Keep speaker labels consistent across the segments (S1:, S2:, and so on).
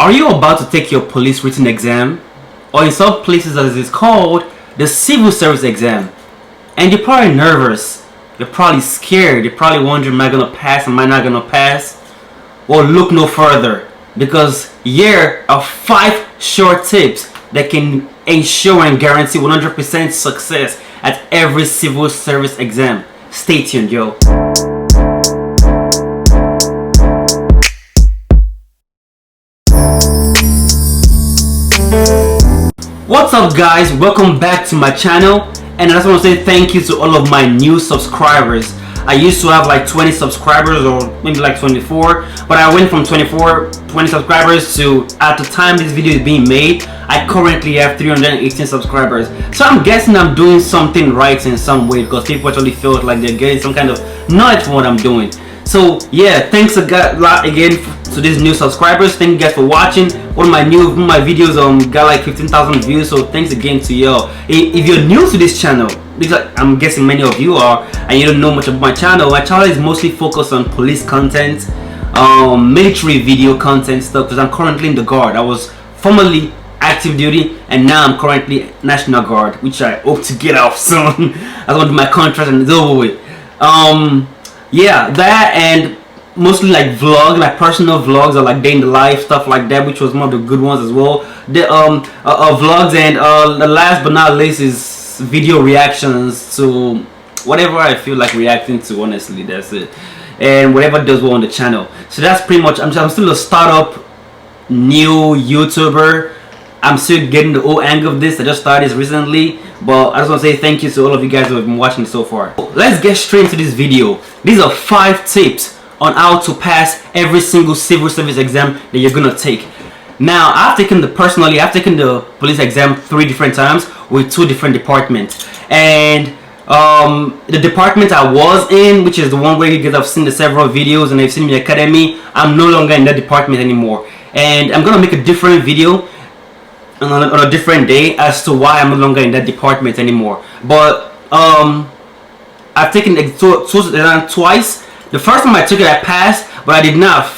S1: Are you about to take your police written exam? Or in some places as it's called, the civil service exam. And you're probably nervous. You're probably scared. You're probably wondering, am I going to pass? Am I not going to pass? Well, look no further. Because here are 5 short tips that can ensure and guarantee 100% success at every civil service exam. Stay tuned, yo. What's up, guys? Welcome back to my channel, and I just want to say thank you to all of my new subscribers. I used to have like 20 subscribers or maybe like 24,20 subscribers to, at the time this video is being made, I currently have 318 subscribers. So I'm guessing I'm doing something right in some way, because people actually feel like they're getting some kind of knowledge from what I'm doing. So yeah, thanks a lot again to these new subscribers. Thank you guys for watching. One of my videos got like 15,000 views, so thanks again to y'all. If you're new to this channel, because I'm guessing many of you are, and you don't know much about my channel is mostly focused on police content, military video content stuff, because I'm currently in the Guard. I was formerly active duty, and now I'm currently National Guard, which I hope to get off soon. I want to do my contract and it's over with. Yeah, that, and mostly like vlogs, like personal vlogs, or like day in the life stuff like that, which was one of the good ones as well. The vlogs, and the last but not least is video reactions to whatever I feel like reacting to. Honestly, that's it, and whatever does well on the channel. So that's pretty much. I'm still a startup new YouTuber. I'm still getting the whole angle of this. I just started this recently, but I just want to say thank you to all of you guys who have been watching so far. Let's get straight into this video. These are 5 tips on how to pass every single civil service exam that you're gonna take. Now, I've taken the police exam 3 different times with 2 different departments, and the department I was in, which is the one where you guys have seen the several videos and they've seen me academy, I'm no longer in that department anymore, and I'm gonna make a different video on a different day as to why I'm no longer in that department anymore. But I've taken it twice. The first time I took it, I passed, but I did not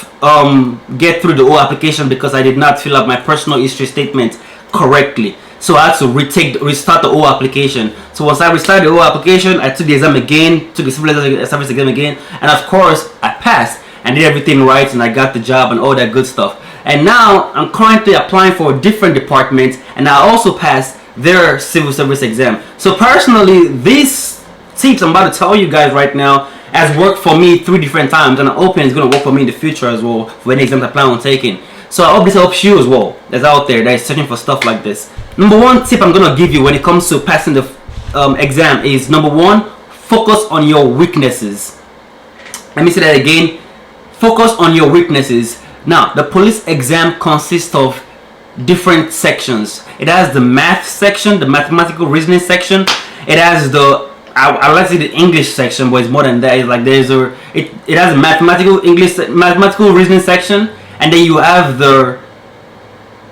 S1: get through the whole application because I did not fill out my personal history statement correctly. So I had to restart the whole application. So once I restarted the whole application, I took the exam again, took the civil service exam again, and of course I passed and did everything right, and I got the job and all that good stuff. And now I'm currently applying for a different department, and I also passed their civil service exam. So personally, these tips I'm about to tell you guys right now has worked for me 3 different times, and I'm hoping it's going to work for me in the future as well for any exams I plan on taking. So I hope this helps you as well that's out there that is searching for stuff like this. Number 1 tip I'm going to give you when it comes to passing the exam is, number 1, focus on your weaknesses. Let me say that again. Focus on your weaknesses. Now, the police exam consists of different sections. It has the math section, the mathematical reasoning section. It has the I like to say the English section, but it's more than that. It's like it has a mathematical reasoning section, and then you have the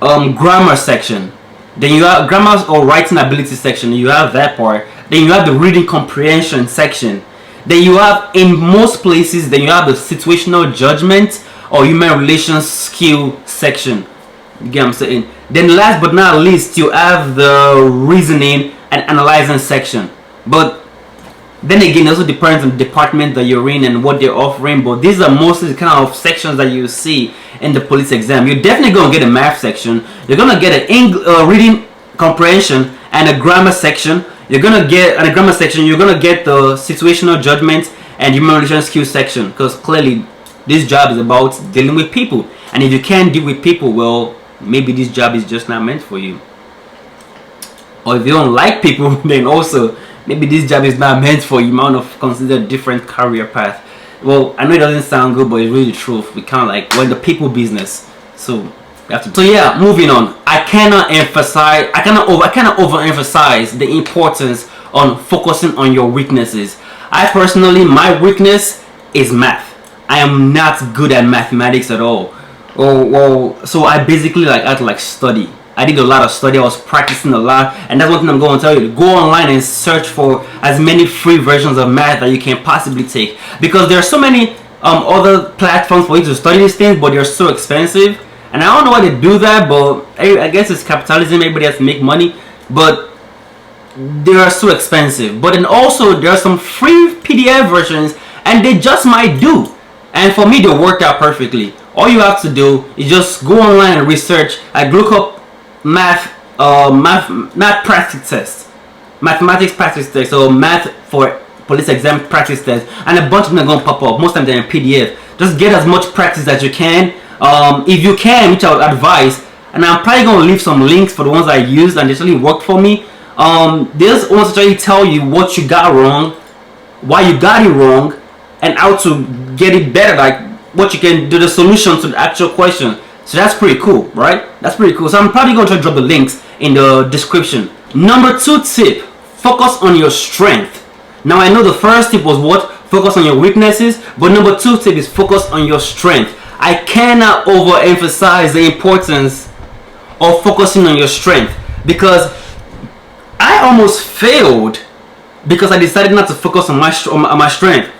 S1: grammar section. Then you have grammar or writing ability section. You have that part. Then you have the reading comprehension section. Then you have, in most places, then you have the situational judgment or human relations skill section. You get what I'm saying? Then last but not least, you have the reasoning and analyzing section. But then again, it also depends on the department that you're in and what they're offering. But these are mostly the kind of sections that you see in the police exam. You're definitely going to get a math section. You're going to get a reading comprehension and a grammar section. You're going to get the situational judgment and human relations skills section, because clearly this job is about dealing with people, and if you can't deal with people, well, maybe this job is just not meant for you. Or if you don't like people, then also maybe this job is not meant for you. You might want to consider a different career path. Well, I know it doesn't sound good, but it's really the truth. We kind of like, we're in the people business, so we have to. So yeah, moving on. I cannot overemphasize the importance on focusing on your weaknesses. I personally, my weakness is math. I am not good at mathematics at all. So I basically had to study. I did a lot of study. I was practicing a lot, and that's one thing I'm going to tell you. Go online and search for as many free versions of math that you can possibly take, because there are so many other platforms for you to study these things, but they're so expensive. and I don't know why they do that, but I guess it's capitalism. Everybody has to make money, but they are so expensive. But then also there are some free PDF versions, and they just might do. And for me, they worked out perfectly. All you have to do is just go online and research. I look up math practice test, mathematics practice test, or math for police exam practice test, and a bunch of them are gonna pop up. Most times they're in PDF. Just get as much practice as you can. If you can, which I would advise, and I'm probably gonna leave some links for the ones I used and they actually worked for me. There's ones that actually tell you what you got wrong, why you got it wrong, and how to get it better, like what you can do, the solution to the actual question. So that's pretty cool, right? That's pretty cool. So I'm probably going to drop the links in the description. Number 2 tip, focus on your strength. Now I know the first tip was what? Focus on your weaknesses, but number 2 tip is focus on your strength. I cannot overemphasize the importance of focusing on your strength, because I almost failed because I decided not to focus on my strength.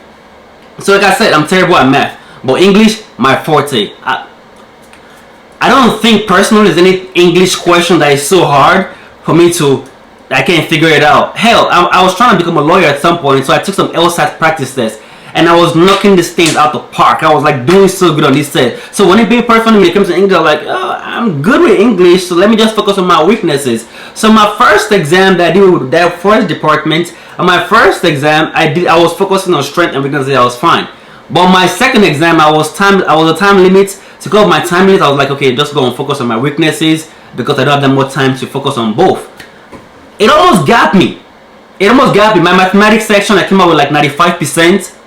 S1: So like I said, I'm terrible at math, but English, my forte. I don't think personally there's any English question that is so hard for me to, I can't figure it out. Hell, I was trying to become a lawyer at some point, so I took some LSAT practice tests, and I was knocking these things out the park. I was like doing so good on this test. So when it be personally when it comes to English, I'm like, oh, I'm good with English, so let me just focus on my weaknesses. So my first exam that I did with that first department, my first exam I was focusing on strength and weaknesses. I was fine. But my second exam, I was a time limit. To go my time limit, I was like, okay, just go and focus on my weaknesses because I don't have that much time to focus on both. It almost got me. My mathematics section, I came out with like 95%.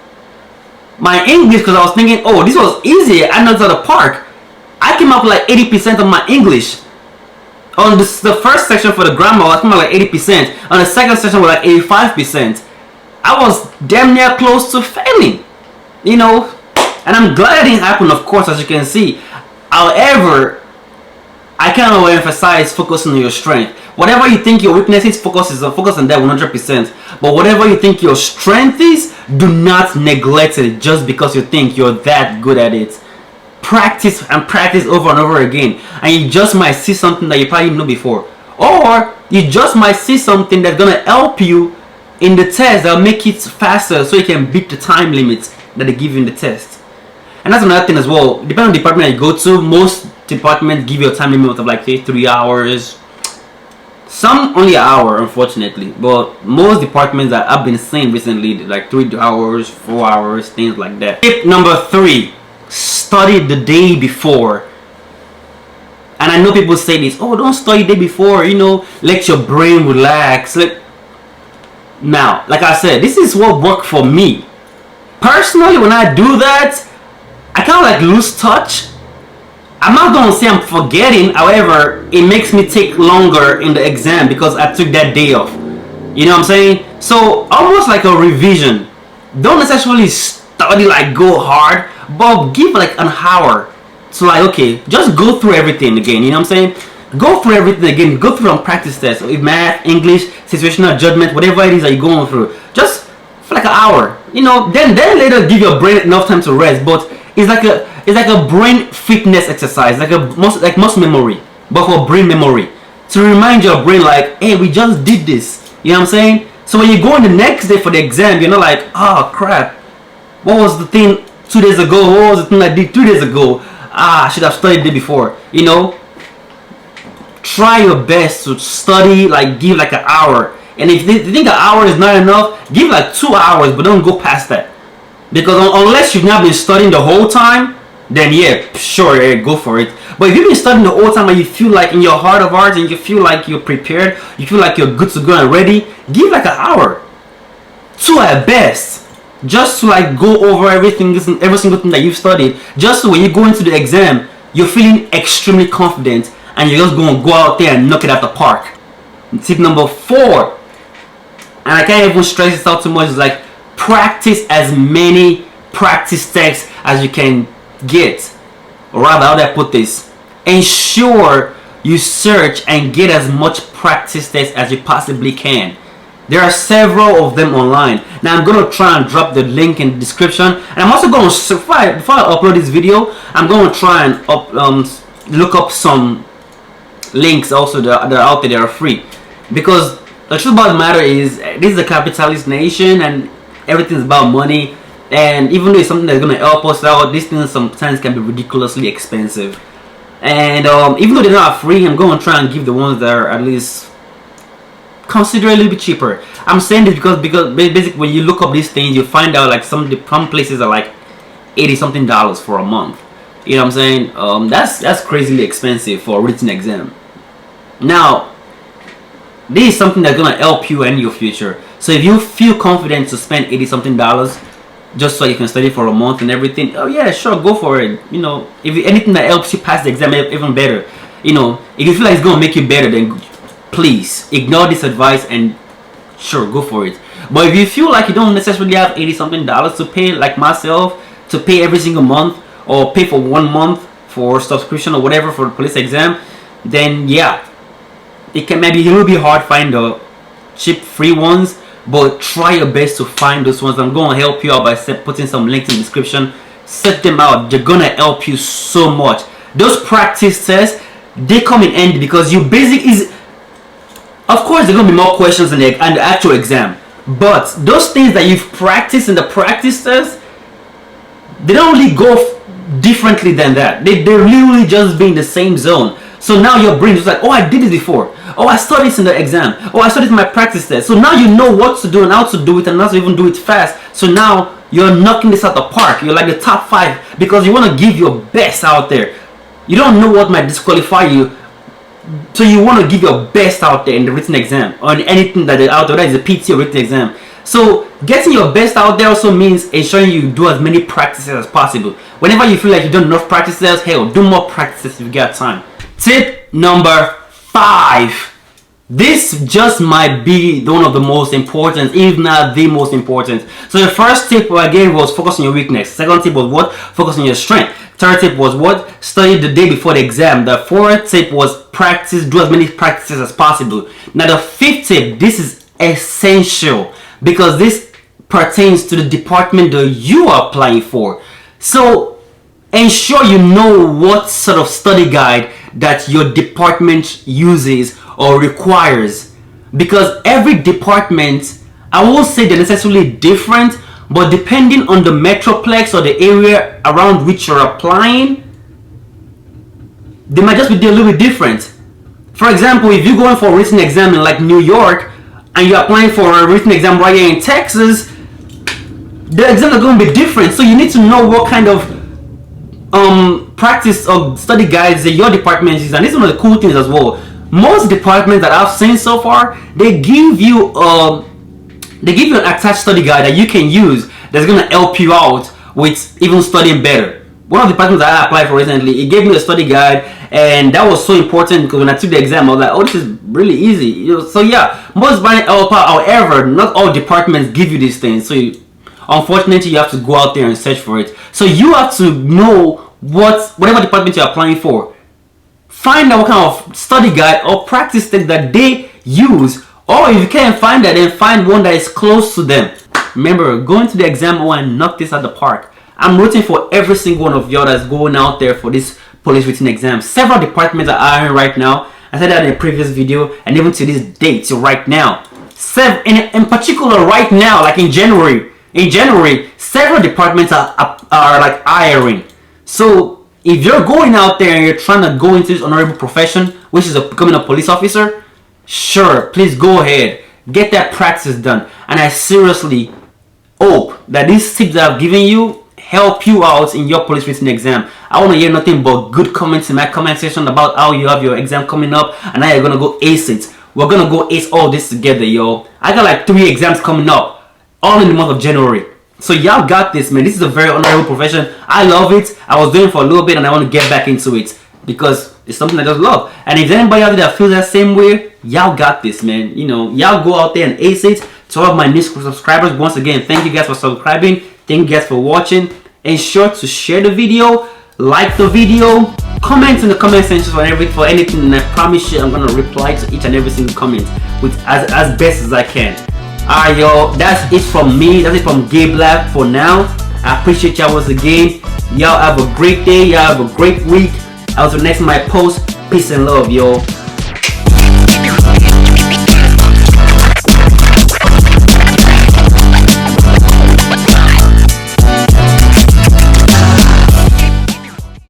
S1: My English, because I was thinking, oh, this was easy, I knocked out of the park. I came up with like 80% of my English. On the first section for the grammar, I came out like 80%. On the second section, was like 85%. I was damn near close to failing, you know. And I'm glad it didn't happen, of course, as you can see. However, I can't overemphasize focusing on your strength. Whatever you think your weakness is, focus on that 100%. But whatever you think your strength is, do not neglect it just because you think you're that good at it. Practice and practice over and over again, and you just might see something that you probably didn't know before. Or you just might see something that's gonna help you in the test, that'll make it faster so you can beat the time limits that they give you in the test. And that's another thing as well. Depending on the department you go to, most departments give you a time limit of like 3 hours. Some only an hour, unfortunately. But most departments that I've been seeing recently, like 3 hours, 4 hours, things like that. Tip number 3, study the day before. And I know people say this, oh, don't study the day before, you know, let your brain relax. Now, like I said, this is what worked for me. Personally, when I do that, I kind of like lose touch. I'm not going to say I'm forgetting, however, it makes me take longer in the exam because I took that day off. You know what I'm saying? So, almost like a revision. Don't necessarily study like go hard, but give like an hour. So like, okay, just go through everything again, you know what I'm saying? Go through everything again, go through some practice tests, math, English, situational judgment, whatever it is that you're going through. Just for like an hour, you know, then later give your brain enough time to rest, but it's like a brain fitness exercise, like muscle memory, but for brain memory, to remind your brain like, hey, we just did this. You know what I'm saying? So when you go in the next day for the exam, you're not like, oh crap, what was the thing 2 days ago? What was the thing I did 3 days ago? I should have studied the day before. You know, try your best to study, like give like an hour. And if you think an hour is not enough, give like 2 hours, but don't go past that. Because unless you've not been studying the whole time, then yeah, sure, yeah, go for it. But if you've been studying the whole time and you feel like in your heart of hearts and you feel like you're prepared, you feel like you're good to go and ready, give like an hour, 2 at best, just to like go over every single thing that you've studied. Just so when you go into the exam, you're feeling extremely confident and you're just going to go out there and knock it out the park. And tip number 4, and I can't even stress this out too much, is like practice as many practice texts as you can get. Or rather, how do I put this? Ensure you search and get as much practice tests as you possibly can. There are several of them online. Now I'm going to try and drop the link in the description. And I'm also going to, before I upload this video, I'm going to try and look up some links also that are out there that are free, because the truth about the matter is this is a capitalist nation and everything's about money. And even though it's something that's going to help us out, these things sometimes can be ridiculously expensive. And even though they're not free, I'm going to try and give the ones that are at least consider a little bit cheaper. I'm saying this because basically when you look up these things, you find out like some places are like $80 something for a month. You know what I'm saying? That's crazily expensive for a written exam. Now, this is something that's gonna help you in your future. So if you feel confident to spend $80 something just so you can study for a month and everything, oh yeah, sure, go for it. You know, if anything that helps you pass the exam, even better. You know, if you feel like it's gonna make you better, then please ignore this advice and sure, go for it. But if you feel like you don't necessarily have $80 something to pay, like myself, to pay every single month or pay for 1 month for subscription or whatever for the police exam, then yeah, it can maybe a little bit hard to find the cheap free ones, but try your best to find those ones. I'm going to help you out by putting some links in the description. Set them out. They're going to help you so much. Those practice tests, they come in handy because you of course there are going to be more questions in the actual exam, but those things that you've practiced in the practice test, they don't really go differently than that. They're literally just being in the same zone. So now your brain is like, oh, I did it before. Oh, I studied this in the exam. Oh, I studied my practice test. So now you know what to do and how to do it and how to even do it fast. So now you're knocking this out the park. You're like the top 5 because you want to give your best out there. You don't know what might disqualify you. So you want to give your best out there in the written exam or in anything that is out there. That is a PT or written exam. So getting your best out there also means ensuring you do as many practices as possible. Whenever you feel like you've done enough practices, hell, do more practices if you got time. Tip number 5. This just might be one of the most important, if not the most important. So the first tip I gave was focus on your weakness. Second tip was what? Focus on your strength. Third tip was what? Study the day before the exam. The fourth tip was practice, do as many practices as possible. Now the fifth tip, this is essential because this pertains to the department that you are applying for. So ensure you know what sort of study guide that your department uses or requires, because every department, I won't say they're necessarily different, but depending on the metroplex or the area around which you're applying, they might just be a little bit different. For example, if you're going for a written exam in like New York and you're applying for a written exam right here in Texas, the exams are going to be different. So you need to know what kind of practice or study guides that your department uses. And this is one of the cool things as well. Most departments that I've seen so far, they give you an attached study guide that you can use that's going to help you out with even studying better. One of the departments that I applied for recently, it gave me a study guide, and that was so important because when I took the exam, I was like, oh, this is really easy. You know, so yeah, most departments help out. However, not all departments give you these things. So unfortunately, you have to go out there and search for it. So you have to know whatever department you're applying for. Find out what kind of study guide or practice things that they use, or if you can't find that, then find one that is close to them. Remember, going to the exam and knock this out the park. I'm rooting for every single one of y'all that's going out there for this police written exam. Several departments are hiring right now. I said that in a previous video, and even to this date, so right now, in particular right now, like in January, several departments are like hiring. So if you're going out there and you're trying to go into this honorable profession, which is becoming a police officer, sure, please go ahead, get that practice done. And I seriously hope that these tips that I've given you help you out in your police written exam. I want to hear nothing but good comments in my comment section about how you have your exam coming up and how you're gonna go ace it. We're gonna go ace all this together, yo. I got like 3 exams coming up, all in the month of January. So y'all got this, man. This is a very honorable profession. I love it. I was doing it for a little bit and I want to get back into it because it's something I just love. And if there's anybody out there that feels that same way, y'all got this, man. You know, y'all go out there and ace it. To all of my new subscribers, once again, thank you guys for subscribing. Thank you guys for watching. Ensure to share the video, like the video, comment in the comment section for anything, and I promise you I'm gonna reply to each and every single comment with as best as I can. Alright, yo, that's it from me. That's it from Gabe Lab for now. I appreciate y'all once again. Y'all have a great day. Y'all have a great week. I'll see you next time I post. Peace and love, yo.